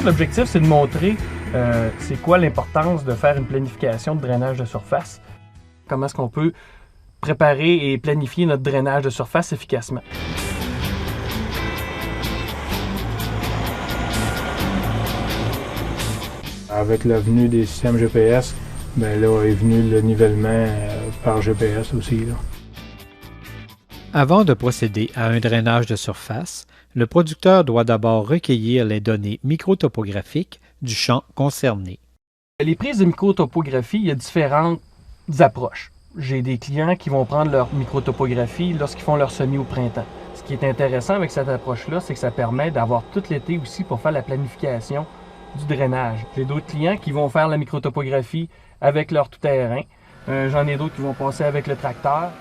l'objectif, c'est de montrer c'est quoi l'importance de faire une planification de drainage de surface. Comment est-ce qu'on peut préparer et planifier notre drainage de surface efficacement. Avec la venue des systèmes GPS, bien là est venu le nivellement par GPS aussi. Là. Avant de procéder à un drainage de surface, le producteur doit d'abord recueillir les données microtopographiques du champ concerné. Les prises de microtopographie, il y a différentes approches. J'ai des clients qui vont prendre leur microtopographie lorsqu'ils font leur semis au printemps. Ce qui est intéressant avec cette approche-là, c'est que ça permet d'avoir tout l'été aussi pour faire la planification du drainage. J'ai d'autres clients qui vont faire la microtopographie avec leur tout-terrain. J'en ai d'autres qui vont passer avec le tracteur.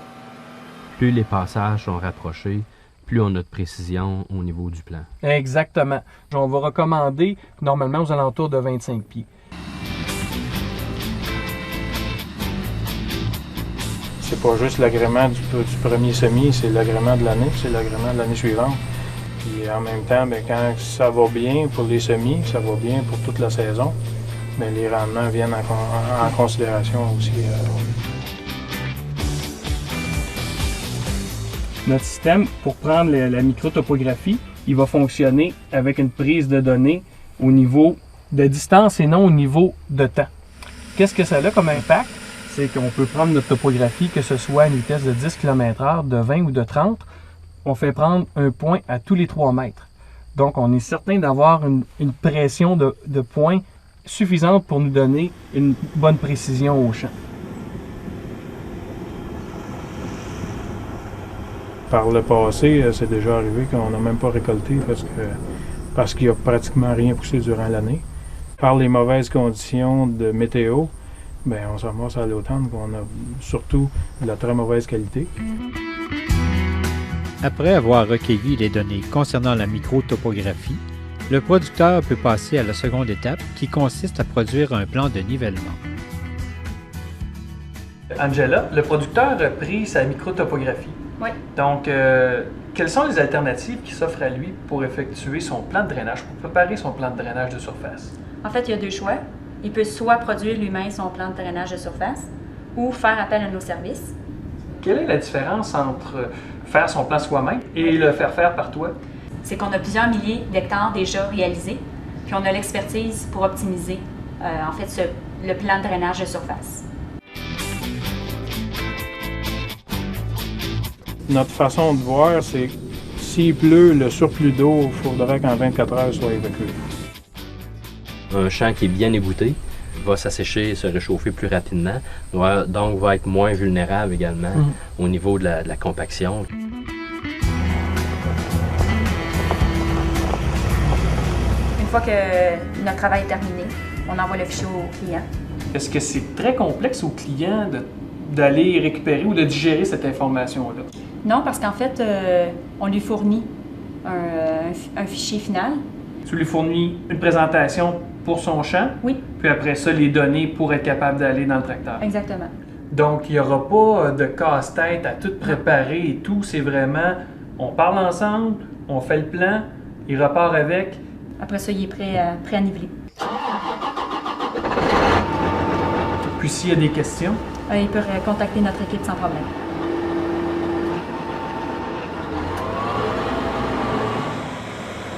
Plus les passages sont rapprochés, plus on a de précision au niveau du plan. Exactement. On va recommander normalement aux alentours de 25 pieds. C'est pas juste l'agrément du premier semis, c'est l'agrément de l'année, c'est l'agrément de l'année suivante. Puis en même temps, bien, quand ça va bien pour les semis, ça va bien pour toute la saison, bien, les rendements viennent en considération aussi. Notre système, pour prendre la microtopographie, il va fonctionner avec une prise de données au niveau de distance et non au niveau de temps. Qu'est-ce que ça a comme impact? C'est qu'on peut prendre notre topographie, que ce soit à une vitesse de 10 km/h, de 20 ou de 30. On fait prendre un point à tous les 3 mètres. Donc, on est certain d'avoir une pression de points suffisante pour nous donner une bonne précision au champ. Par le passé, c'est déjà arrivé qu'on n'a même pas récolté parce qu'il n'y a pratiquement rien poussé durant l'année. Par les mauvaises conditions de météo, bien, on se ramasse à l'automne qu'on a surtout de la très mauvaise qualité. Après avoir recueilli les données concernant la microtopographie, le producteur peut passer à la seconde étape qui consiste à produire un plan de nivellement. Angela, le producteur a pris sa microtopographie. Oui. Donc, quelles sont les alternatives qui s'offrent à lui pour effectuer son plan de drainage, pour préparer son plan de drainage de surface? En fait, il y a 2 choix. Il peut soit produire lui-même son plan de drainage de surface ou faire appel à nos services. Quelle est la différence entre faire son plan soi-même et le faire par toi? C'est qu'on a plusieurs milliers d'hectares déjà réalisés, puis on a l'expertise pour optimiser le plan de drainage de surface. Notre façon de voir, c'est que s'il pleut, le surplus d'eau, il faudrait qu'en 24 heures soit évacué. Un champ qui est bien égoutté va s'assécher et se réchauffer plus rapidement, donc va être moins vulnérable également au niveau de la compaction. Une fois que notre travail est terminé, on envoie le fichier au client. Est-ce que c'est très complexe au client d'aller récupérer ou de digérer cette information-là? Non, parce qu'en fait, on lui fournit un fichier final. Tu lui fournis une présentation pour son champ, Oui, puis après ça, les données pour être capable d'aller dans le tracteur. exactement. Donc, il n'y aura pas de casse-tête à tout préparer et tout. C'est vraiment, on parle ensemble, on fait le plan, il repart avec. Après ça, il est prêt à niveler. Puis s'il y a des questions, Il peut contacter notre équipe sans problème.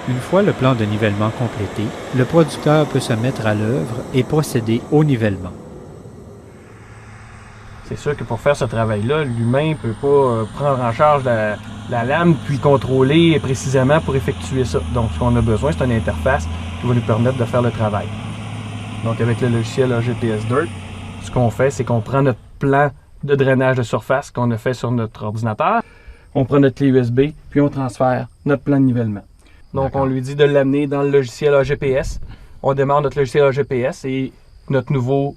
Une fois le plan de nivellement complété, le producteur peut se mettre à l'œuvre et procéder au nivellement. c'est sûr que pour faire ce travail-là, l'humain ne peut pas prendre en charge la lame puis contrôler précisément pour effectuer ça. Donc, ce qu'on a besoin, c'est une interface qui va nous permettre de faire le travail. Donc, avec le logiciel AGPS Dirt, ce qu'on fait, c'est qu'on prend notre plan de drainage de surface qu'on a fait sur notre ordinateur, on prend notre clé USB, puis on transfère notre plan de nivellement. Donc, on lui dit de l'amener dans le logiciel AGPS. On démarre notre logiciel AGPS et notre nouveau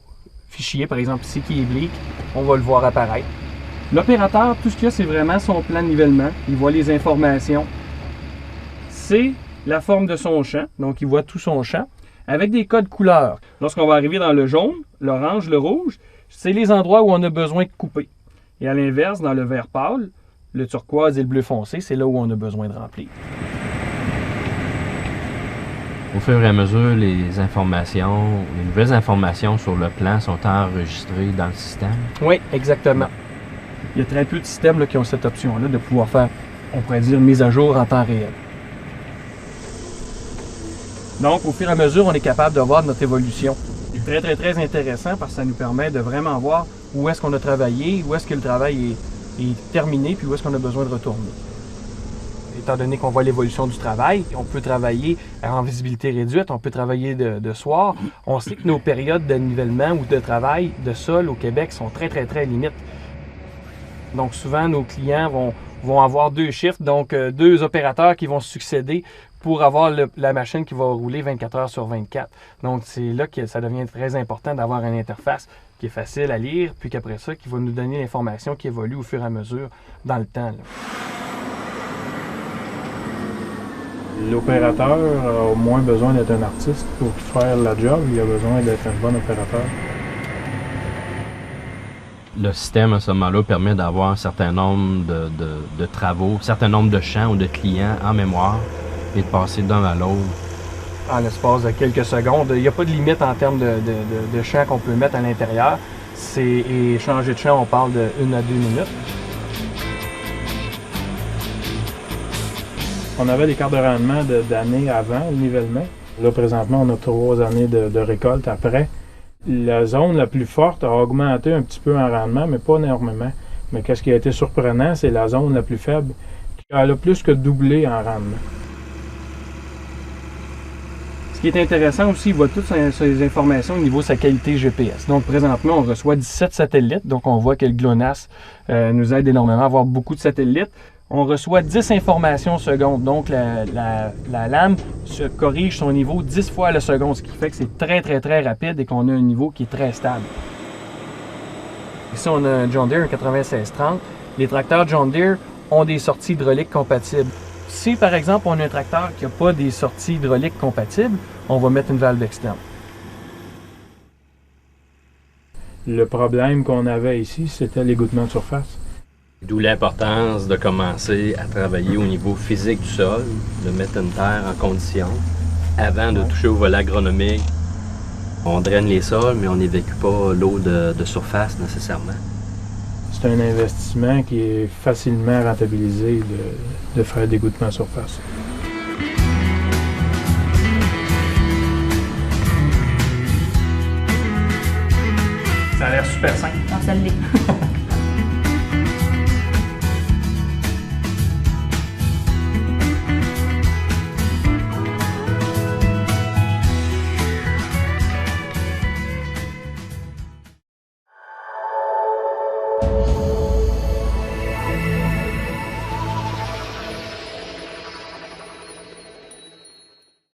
fichier, par exemple ici, qui est Bleak, on va le voir apparaître. L'opérateur, tout ce qu'il y a, c'est vraiment son plan de nivellement. Il voit les informations. C'est la forme de son champ, donc il voit tout son champ, avec des codes couleurs. Lorsqu'on va arriver dans le jaune, l'orange, le rouge, c'est les endroits où on a besoin de couper. Et à l'inverse, dans le vert pâle, le turquoise et le bleu foncé, c'est là où on a besoin de remplir. Au fur et à mesure, les nouvelles informations sur le plan sont enregistrées dans le système. Oui, exactement. Il y a très peu de systèmes là, qui ont cette option-là de pouvoir faire, on pourrait dire, mise à jour en temps réel. Donc, au fur et à mesure, on est capable de voir notre évolution. C'est très, très, très intéressant parce que ça nous permet de vraiment voir où est-ce qu'on a travaillé, où est-ce que le travail est terminé, puis où est-ce qu'on a besoin de retourner. Étant donné qu'on voit l'évolution du travail, on peut travailler en visibilité réduite, on peut travailler de soir. On sait que nos périodes de nivellement ou de travail de sol au Québec sont très, très, très limites. Donc souvent, nos clients vont avoir 2 shifts, donc 2 opérateurs qui vont se succéder pour avoir la machine qui va rouler 24 heures sur 24. Donc c'est là que ça devient très important d'avoir une interface qui est facile à lire, puis qu'après ça, qui va nous donner l'information qui évolue au fur et à mesure dans le temps, là. L'opérateur a moins besoin d'être un artiste pour faire la job, il a besoin d'être un bon opérateur. Le système à ce moment-là permet d'avoir un certain nombre de travaux, un certain nombre de champs ou de clients en mémoire et de passer d'un à l'autre. En l'espace de quelques secondes, il n'y a pas de limite en termes de champs qu'on peut mettre à l'intérieur. Et changer de champ, on parle de 1 à 2 minutes. On avait des cartes de rendement d'années avant le nivellement. Là, présentement, on a 3 années de récolte après. La zone la plus forte a augmenté un petit peu en rendement, mais pas énormément. Mais qu'est-ce qui a été surprenant, c'est la zone la plus faible qui a plus que doublé en rendement. Ce qui est intéressant aussi, il voit toutes ces informations au niveau de sa qualité GPS. Donc présentement, on reçoit 17 satellites. Donc on voit que le GLONASS nous aide énormément à avoir beaucoup de satellites. On reçoit 10 informations secondes. Donc la lame se corrige son niveau 10 fois à la seconde, ce qui fait que c'est très très très rapide et qu'on a un niveau qui est très stable. Ici, on a un John Deere, un 9630. Les tracteurs John Deere ont des sorties hydrauliques compatibles. Si par exemple on a un tracteur qui n'a pas des sorties hydrauliques compatibles, on va mettre une valve externe. Le problème qu'on avait ici, c'était l'égouttement de surface. D'où l'importance de commencer à travailler au niveau physique du sol, de mettre une terre en condition, avant de toucher au volet agronomique. On draine les sols, mais on n'évacue pas l'eau de surface nécessairement. C'est un investissement qui est facilement rentabilisé de faire d'égouttement de surface. Ça a l'air super simple. Donc, ça l'est.